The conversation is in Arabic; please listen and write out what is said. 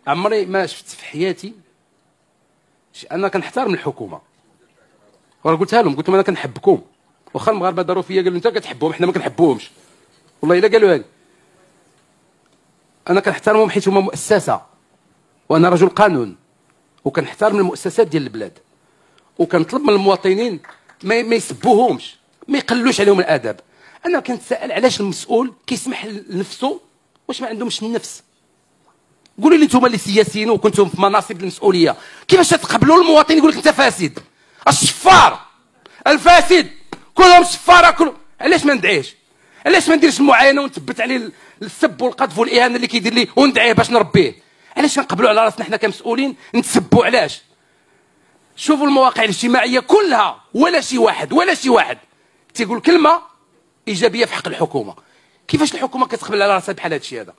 عمري ما شفت في حياتي. انا كنحترم الحكومه، وراه قلتها لهم، قلت لهم انا كنحبكم، واخا المغاربه داروا فيا قالوا انت كتحبهم، حنا ما كنحبوهمش، والله الا قالوا هذه. انا كنحترمهم حيت هما مؤسسه، وانا رجل قانون، وكنحترم المؤسسات ديال البلاد، وكنطلب من المواطنين ما يسبوهمش، ما يقلوش عليهم الاداب. انا كنتسائل علاش المسؤول كيسمح لنفسه، واش ما عندهمش النفس؟ قولوا لي انتم اللي سياسيين وكنتم في مناصب المسؤوليه، كيفاش تقبلوا المواطن يقول لك انت فاسد؟ الشفار الفاسد كلهم شفاره كلهم. علاش ما ندعيش؟ علاش ما نديرش المعاينه ونثبت عليه السب والقذف والاهانه اللي كيدير لي وندعيه باش نربيه؟ علاش كنقبلوا على راسنا حنا كمسؤولين نتسبوا؟ علاش؟ شوفوا المواقع الاجتماعيه كلها، ولا شي واحد تيقول كلمه ايجابيه في حق الحكومه. كيفاش الحكومه كتقبل على راسها بحال هذا الشيء هذا؟